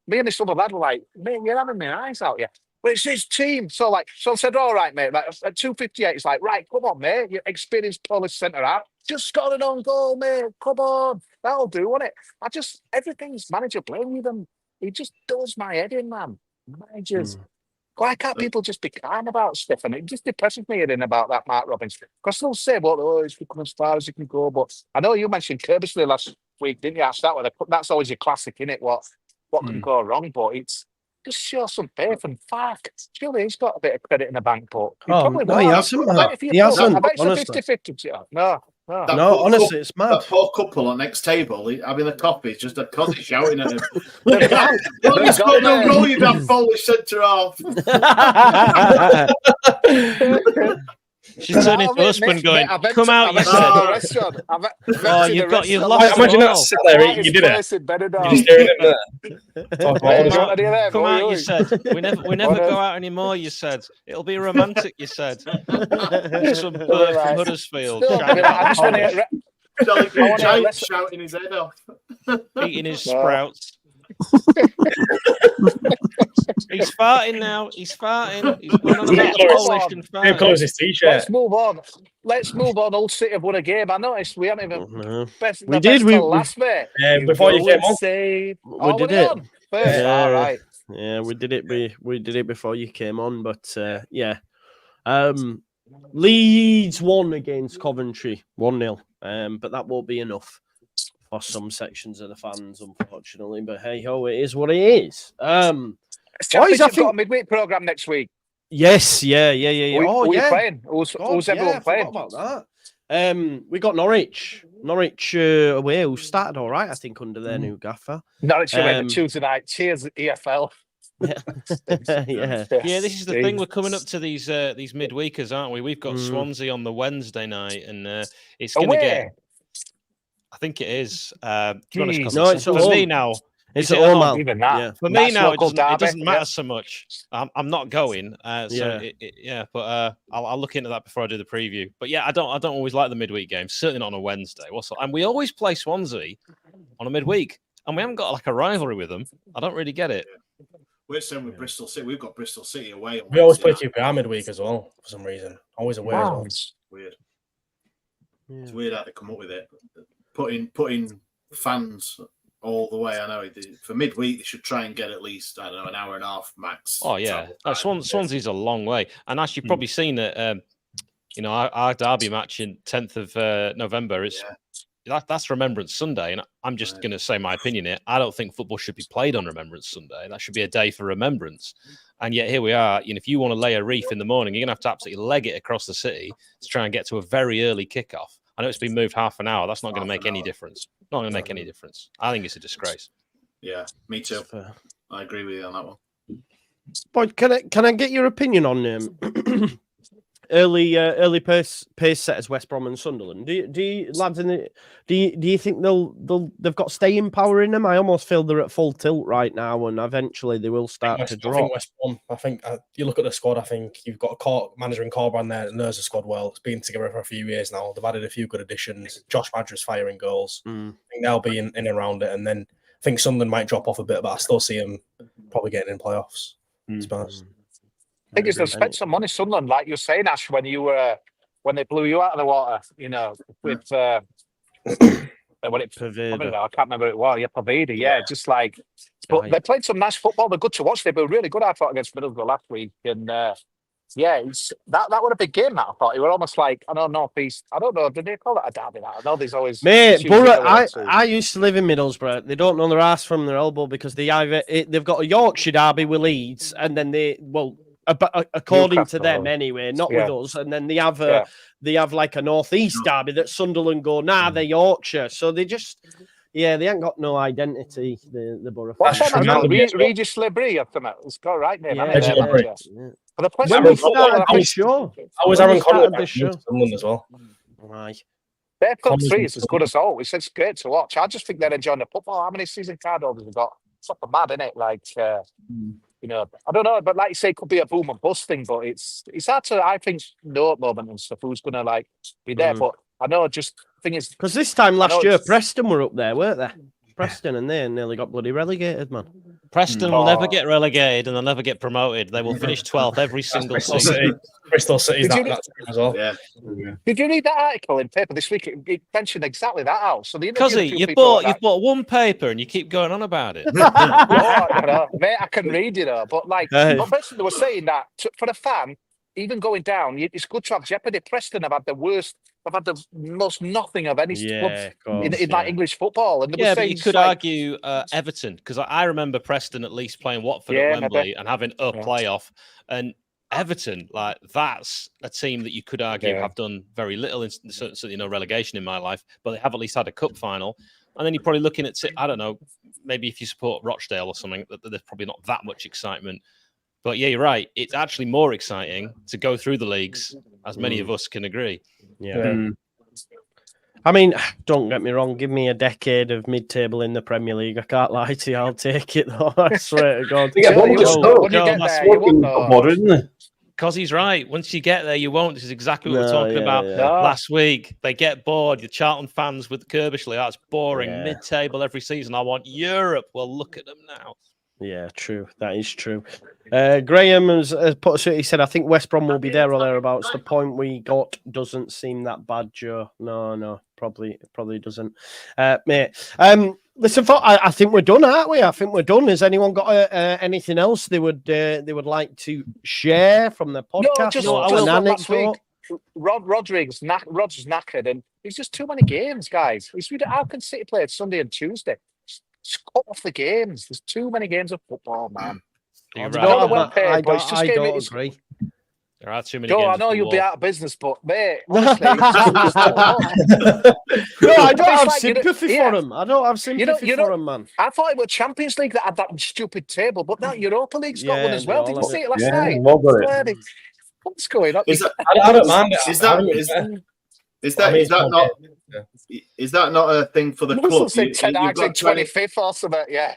Me and this other lad were mate, you're having my eyes out, yeah. But it's his team. So I said, all right, mate. At 2:58, it's right, come on, mate. You're experienced Polish centre out. Just scored an own goal, mate. Come on. That'll do, won't it? Everything's manager playing with them. He just does my head in, man. Managers. Why can't people just be kind about stuff? And it just depresses me hearing about that Mark Robins. Because they'll say, he's come as far as he can go. But I know you mentioned Kirbysley last week, didn't you? That's always your classic, innit? What can go wrong? But it's just show some faith and fuck. Surely he's got a bit of credit in the bank, but he hasn't. He hasn't. I bet it's a 50-50. No, honestly, it's mad. That poor couple on next table having a coffee, just a cosy shouting at him. He's got no goal, you damn Polish centre half. She's turning to husband going, come out, you said. You've lost. Imagine that sat there eating your dinner. You're just staring at that. Come out, you said. We never go out anymore, you said. It'll be romantic, you said. Some bird from Huddersfield. I just want to shouting his head off. Eating his sprouts. He's farting now. He's farting. He's going on about Polish and farting. Close his t-shirt. Let's move on. Hull City have won a game. I noticed we haven't even. We did. We last mate. Before you came on, we did it. First, all right. Yeah, we did it. We did it before you came on, but yeah. Leeds won against Coventry 1-0, but that won't be enough for some sections of the fans, unfortunately. But hey ho, it is what it is. Boys, I've got a midweek program next week. Yes, yeah. Who are you playing? Who's everyone playing? About that. We got Norwich away, who started all right, I think, under their new gaffer. Norwich away Tuesday night. Cheers, EFL. Yeah. This is the thing. We're coming up to these midweekers, aren't we? We've got Swansea on the Wednesday night, and it's going to get. I think it is. It's for me now. It's at home. Even that. Yeah. For me now, it doesn't matter so much. I'm not going. But I'll look into that before I do the preview. But yeah, I don't always like the midweek games. Certainly not on a Wednesday. And we always play Swansea on a midweek, and we haven't got like a rivalry with them. I don't really get it. We're same with Bristol City. We've got Bristol City away. We always play QPR midweek as well for some reason. Always away as well. It's weird. It's weird how they come up with it. Putting fans all the way. I know for midweek they should try and get at least an hour and a half max. Oh yeah, Swansea's a long way, and as you've probably seen that, our derby match in 10th of November is that's Remembrance Sunday, and I'm just going to say my opinion here. I don't think football should be played on Remembrance Sunday. That should be a day for remembrance. And yet here we are. If you want to lay a wreath in the morning, you're going to have to absolutely leg it across the city to try and get to a very early kickoff. I know it's been moved half an hour. That's not going to make any difference. Not going to make any difference. I think it's a disgrace. Yeah, me too. I agree with you on that one. But can I get your opinion on early pace setters West Brom and Sunderland? Do you lads do you think they've got staying power in them? I almost feel they're at full tilt right now, and eventually they will start to drop. I think you look at the squad. I think you've got a manager in Corban there that knows the squad well. It's been together for a few years now. They've added a few good additions. Josh Madras firing goals. I think they'll be in and around it, and then I think Sunderland might drop off a bit, but I still see them probably getting in playoffs. I think they've spent some money, Sunderland, like you were saying, Ash, when they blew you out of the water, with Pavida. I can't remember what it was. Yeah, Pavida. Yeah, just like, but they played some nice football. They're good to watch. They were really good, I thought, against Middlesbrough last week. And that was a big game. That I thought it were almost like North East. I don't know. Did they call it a derby? I know there's always Borough. I used to live in Middlesbrough. They don't know their ass from their elbow because they've got a Yorkshire derby with Leeds, and then according to them anyway, not with us. And then they have like a northeast derby that Sunderland go, they're Yorkshire. So they just, they ain't got no identity. The Borough. What's that man? Regis Lebris, I think it's got right name. I was Aaron Conley Sunderland as well. Right. Their front three is as good as all. It's great to watch. I just think they're enjoying the football. How many season card holders have got? It's not mad, isn't it? Like. I don't know, but like you say, it could be a boom and bust thing, but it's hard to, I think, know at the moment and stuff who's going to be there. But I know, just the thing is, because this time last year, Preston were up there, weren't they? Preston, and they nearly got bloody relegated, man. Preston will never get relegated and they'll never get promoted. They will finish 12th every single season. Bristol City's that team as well. Yeah. Did you read that article in paper this week? It mentioned exactly that house. So you bought one paper and you keep going on about it. Mate, I can read it, but basically they were saying that for a fan, even going down, it's good to have jeopardy. Preston have had the worst. I've had the most nothing of any clubs in like English football. And but you could argue Everton, because I remember Preston at least playing Watford at Wembley and having a playoff. And Everton, that's a team that you could argue have done very little, certainly no relegation in my life, but they have at least had a cup final. And then you're probably looking at, I don't know, maybe if you support Rochdale or something, there's probably not that much excitement. But yeah, you're right. It's actually more exciting to go through the leagues, as many of us can agree. Yeah. I mean, don't get me wrong. Give me a decade of mid-table in the Premier League. I can't lie to you. I'll take it, though. I swear to God. Isn't it? because he's right. Once you get there, you won't. This is exactly what we were talking about No. last week. They get bored. The Charlton fans with Kirbishley, that's boring. Yeah. Mid-table every season. I want Europe. Well, look at them now. Yeah, true. That is true. Graham has put. He said, "I think West Brom will be there or thereabouts. The point we got doesn't seem that bad, Joe. No, probably doesn't, mate. Listen, I think we're done, aren't we? I think we're done. Has anyone got anything else they would like to share from the podcast? No, or an anecdote? Rodriguez knackered, and it's just too many games, guys. How can City play Sunday and Tuesday? Just cut off the games. There's too many games of football, man. You're I right. don't agree. There are too many Joe, games. I know you'll be out of business, but mate, honestly, it's just No, I don't have like, sympathy for him. I don't have sympathy for him, man. I thought it was Champions League that had that stupid table, but now Europa League's got one as well. Did you see it last night? What's going on? I don't mind it. Is that not a thing for the club? You've got 25th or something, yeah.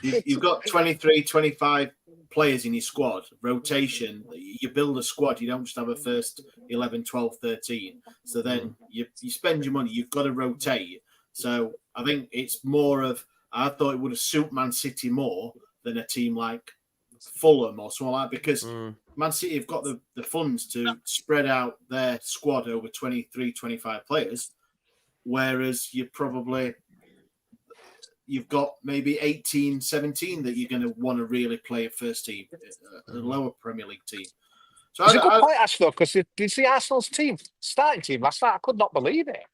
You've got 23, 25 players in your squad. Rotation. You build a squad. You don't just have a first 11, 12, 13. So then you spend your money. You've got to rotate. So I think it's more of, I thought it would have suited Man City more than a team like Fulham or something like that, because Man City have got the funds to spread out their squad over 23, 25 players, whereas you've got maybe 18, 17 that you're going to want to really play a first team, a lower Premier League team. So it's a good point, Ash, though, because did you see Arsenal's starting team last night? I could not believe it.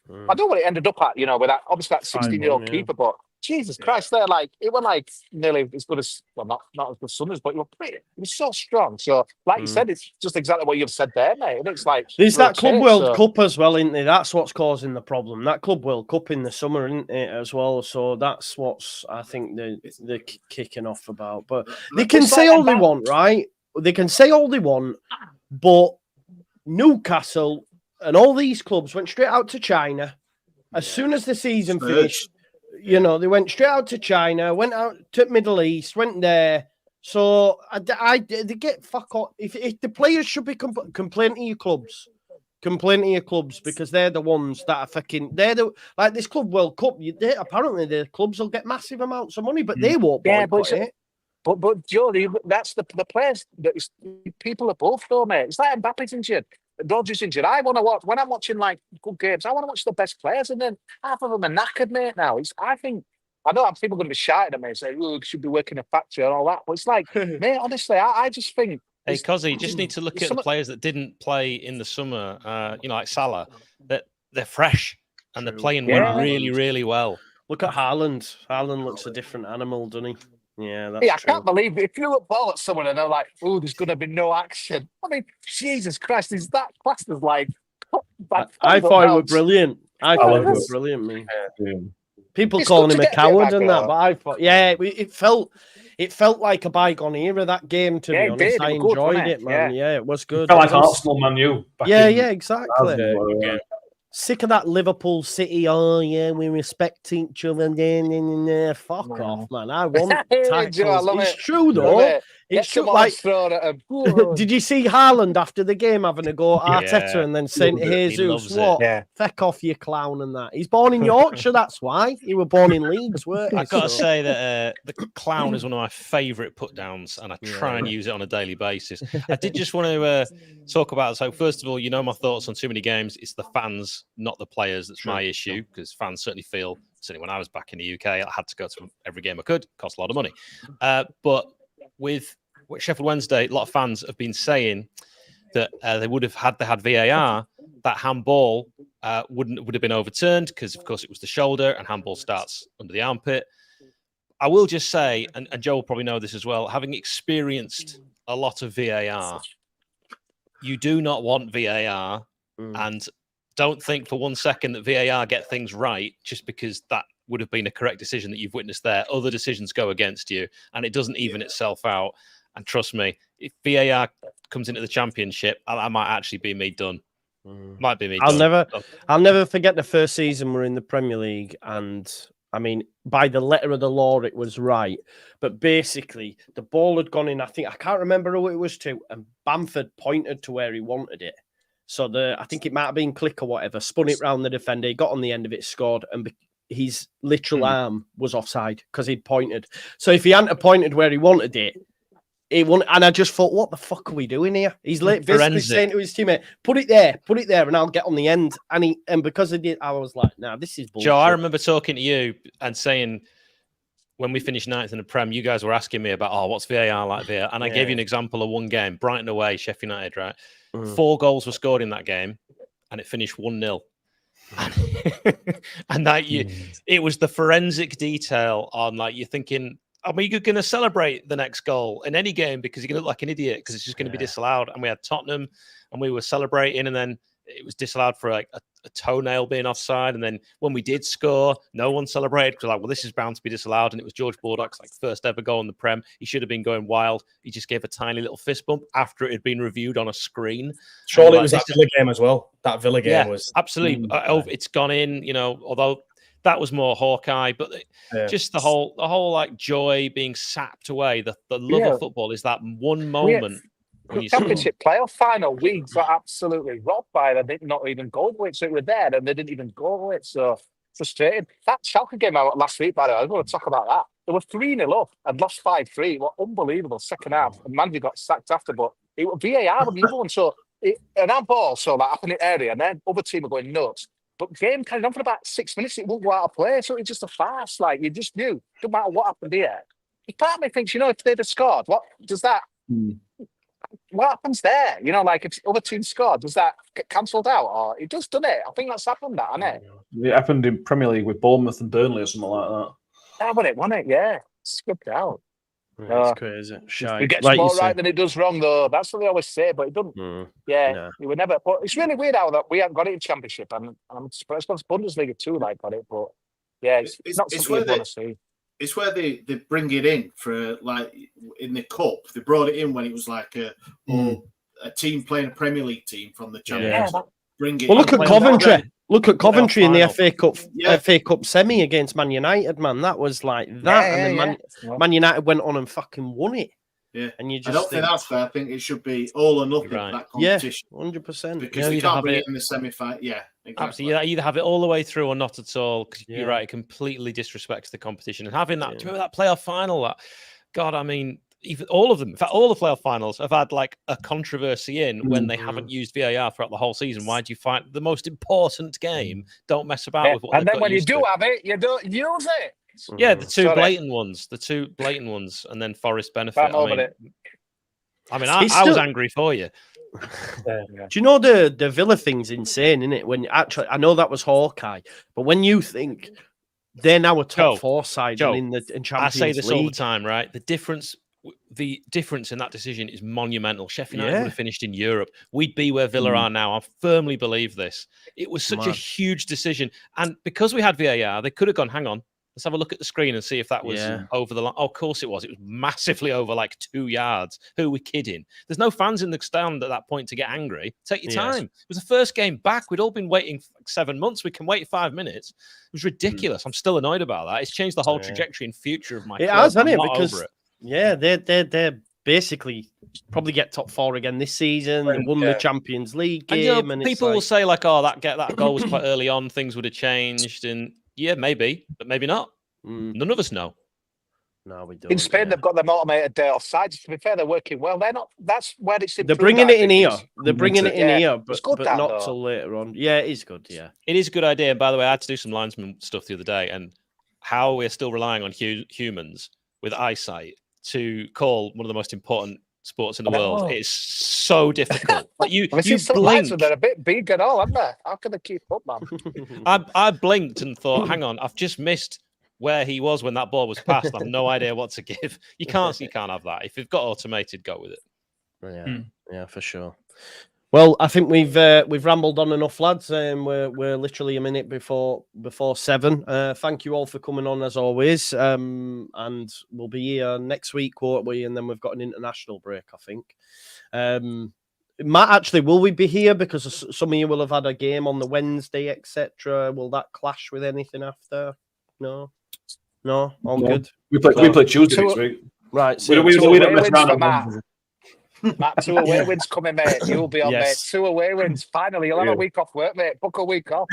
I don't know what it ended up at, with that, obviously that 16-year-old keeper, but Jesus Christ, it was like nearly as good as, well, not as good as Sunners, but it was so strong. So, like you said, it's just exactly what you've said there, mate. And it's like there's that Club World Cup as well, isn't there? That's what's causing the problem. That Club World Cup in the summer, isn't it, as well? So that's what's I think they're kicking off about. But they can say all they want, right? They can say all they want, but Newcastle and all these clubs went straight out to China as soon as the season finished. They went straight out to China, went out to Middle East, went there. So they get fuck off. If the players should be complaining to your clubs, because they're the ones that are fucking. Like this Club World Cup. Apparently the clubs will get massive amounts of money, but they won't. Yeah, but Joe, that's the players. People above, though, mate. It's like Mbappe's injured. Rodgers injured. I want to watch when I'm watching like good games. I want to watch the best players, and then half of them are knackered, mate. Now I know people are going to be shouting at me and say, "Oh, should be working a factory and all that." But it's like, mate, honestly, I just think. Hey, Cozzy, you just need to look at the players that didn't play in the summer. Like Salah, that they're fresh and they're playing really, really well. Look at Haaland. Haaland looks a different animal, doesn't he? Yeah, that's I can't believe it. If you look ball at someone and they're like, "Oh, there's going to be no action." I mean, Jesus Christ, is that class is like? I thought it was brilliant. I thought it was brilliant, man. People calling him a coward and that, but I thought, it felt like a bygone era, that game. To be honest, I enjoyed it, man. Yeah, it was good. It felt like Arsenal, Man U. Yeah, exactly. Sick of that Liverpool City. Oh yeah, we respect each other. Fuck off, man. I want tackles. It's true though. It's true. Like, did you see Haaland after the game having a go at Arteta and then saying to Jesus, "What? Feck off, you clown!" and that. He's born in Yorkshire. That's why he was born in Leeds. I've got to say that the clown is one of my favourite put downs, and I try and use it on a daily basis. I did just want to talk about. So first of all, my thoughts on too many games. It's the fans, not the players. That's my issue, because fans certainly feel. Certainly, when I was back in the UK, I had to go to every game I could. Cost a lot of money, but with Sheffield Wednesday, a lot of fans have been saying that they would have had VAR, that handball would have been overturned because, of course, it was the shoulder and handball starts under the armpit. I will just say, and Joe will probably know this as well, having experienced a lot of VAR, you do not want VAR, and don't think for 1 second that VAR get things right just because that would have been a correct decision that you've witnessed there. Other decisions go against you, and it doesn't even itself out. And trust me, if VAR comes into the Championship, I might actually be me done. Might be me. I'll never forget the first season we're in the Premier League, and I mean, by the letter of the law, it was right. But basically, the ball had gone in. I can't remember who it was to, and Bamford pointed to where he wanted it. So I think it might have been Click or whatever, spun it round the defender, he got on the end of it, scored, and his literal arm was offside because he'd pointed. So if he hadn't pointed where he wanted it, he won. And I just thought, what the fuck are we doing here? He's basically saying to his teammate, put it there, and I'll get on the end. And because he did, I was like, nah, this is bullshit. Joe, I remember talking to you and saying, when we finished ninth in the Prem, you guys were asking me about, what's VAR like there? And I gave you an example of one game, Brighton away, Sheffield United, right? 4 goals were scored in that game, and it finished 1-0. And it was the forensic detail on, like, you're thinking, I mean, you're going to celebrate the next goal in any game because you're going to look like an idiot because it's just going to be disallowed. And we had Tottenham, and we were celebrating, and then it was disallowed for like a toenail being offside. And then when we did score, no one celebrated because, like, well, this is bound to be disallowed. And it was George Baldock's like first ever goal in the Prem. He should have been going wild. He just gave a tiny little fist bump after it had been reviewed on a screen. Surely it was that Villa game as well. That Villa game was absolutely. It's gone in, you know, although that was more Hawkeye, but just the whole like joy being sapped away. The love of football is that one moment. The Championship playoff final, we got absolutely robbed by it. They did not even go to it. So it was there, and they didn't even go to it. So frustrated. That Schalke game out last week, by the way, I want to talk about that. They were 3-0 up and lost 5-3. What unbelievable second half. And Mandy got sacked after, but it was VAR with the other one. So an handball, so like up in the area, and then other team were going nuts. But game carried on for about 6 minutes. It wouldn't go out of play. So it was just a farce. Like, you just knew, no matter what happened here. Part of me thinks, you know, if they'd have scored, what does that... What happens there? You know, like if other teams scored, does that get cancelled out? Or it does, doesn't it? I think that's happened, that, hasn't it? It happened in Premier League with Bournemouth and Burnley or something like that. That wasn't it? Yeah. Scubbed out. It's crazy. It gets more right than it does wrong, though. That's what they always say, but it doesn't. We were never. But it's really weird how that we haven't got it in Championship, and I'm surprised Bundesliga too, like, got it. But yeah, it's not something you want to see. It's where they bring it in for, like, in the cup. They brought it in when it was like a team playing a Premier League team from the Championship. Bring it. Well, look at Coventry. Look at Coventry in the FA Cup semi against Man United, man. That was like that, and then Man United went on and fucking won it. Yeah, and you just I don't think that's fair. I think it should be all or nothing. Right. That competition. 100%. Because you can't bring it in the semi-final. Yeah, exactly. Absolutely. You either have it all the way through or not at all. Because you're right, it completely disrespects the competition. And having that, do you remember that playoff final? God, I mean, even all of them. In fact, all the playoff finals have had like a controversy in when they haven't used VAR throughout the whole season. Why do you fight the most important game? Don't mess about with what. And then when you do have it, you don't use it. Yeah, the two blatant ones, and then Forest benefit. I mean, I was angry for you. Do you know the Villa thing's insane, isn't it? When actually, I know that was Hawkeye, but when you think they're now a top 4 side in Champions I say this League. all the time, right? The difference in that decision is monumental. Sheffield United would have finished in Europe. We'd be where Villa are now. I firmly believe this. It was such a huge decision, and because we had VAR, they could have gone, hang on, let's have a look at the screen and see if that was over the line. Oh, of course it was. It was massively over, like 2 yards. Who are we kidding? There's no fans in the stand at that point to get angry. Take your time. It was the first game back. We'd all been waiting 7 months. We can wait 5 minutes. It was ridiculous. I'm still annoyed about that. It's changed the whole trajectory and future of my club. It has, hasn't it? Because they're basically probably get top 4 again this season. They won the Champions League game. And people will say like, "Oh, that goal was quite early on. Things would have changed." And yeah, maybe, but maybe not. None of us know. No, we don't. In Spain, they've got them automated offsides. To be fair, they're working well. They're not. That's where it's. They're bringing it in here. They're bringing it in here, but not till later on. Yeah, it is good. Yeah, it is a good idea. And by the way, I had to do some linesman stuff the other day, and how we're still relying on humans with eyesight to call one of the most important sports in the world. It's so difficult. Like you blink. They're a bit big and all, aren't they? How can they keep up, man? I blinked and thought, hang on, I've just missed where he was when that ball was passed. I have no idea what to give. You can't have that. If you've got automated, go with it. Yeah, for sure. Well, I think we've rambled on enough, lads. We're literally a minute before 7. Thank you all for coming on as always. And we'll be here next week, won't we? And then we've got an international break, I think. Matt, actually, will we be here? Because some of you will have had a game on the Wednesday, etc. Will that clash with anything after? No. No, all No. good. We play Tuesday Two- next week. Right. We So don't mess around on Matt. Wednesday. Matt, 2 away wins coming, mate. You'll be on, mate. Yes. 2 away wins. Finally, you'll have Yeah. a week off work, mate. Book a week off.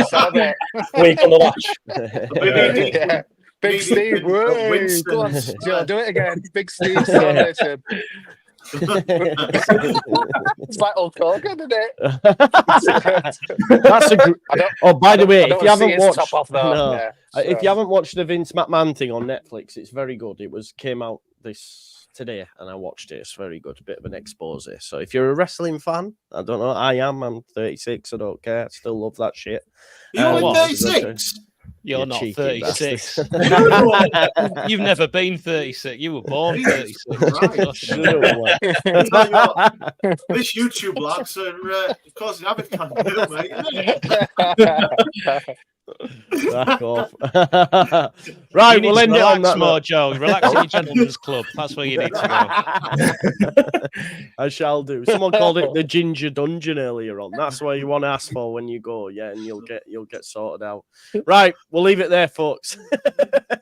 Celebrate. Week on the latch. Yeah. Big Steve, way. Go on, Joe, do it again. Big Steve celebration. It's like Hulk Hogan, isn't it? That's a good. Oh, by the way, if you haven't watched, top off, though. no, Yeah, if you haven't watched the Vince McMahon thing on Netflix, it's very good. It came out today, and I watched it. It's very good. A bit of an expose. So if you're a wrestling fan, I don't know. I am. I'm 36. I don't care. I still love that shit. You're only what? 36. You're You not cheeky 36. bastard. You've never been 36. You were born Jesus 36. Christ. Shut up, lad. Tell you what, this YouTube lads are causing havoc, mate. Back off. Right, You need we'll to end it on relax that more, note. Joe. Relax at your gentleman's club. That's where you need to go. I shall do. Someone called it the Ginger Dungeon earlier on. That's what you want to ask for when you go, yeah, and you'll get sorted out. Right, we'll leave it there, folks.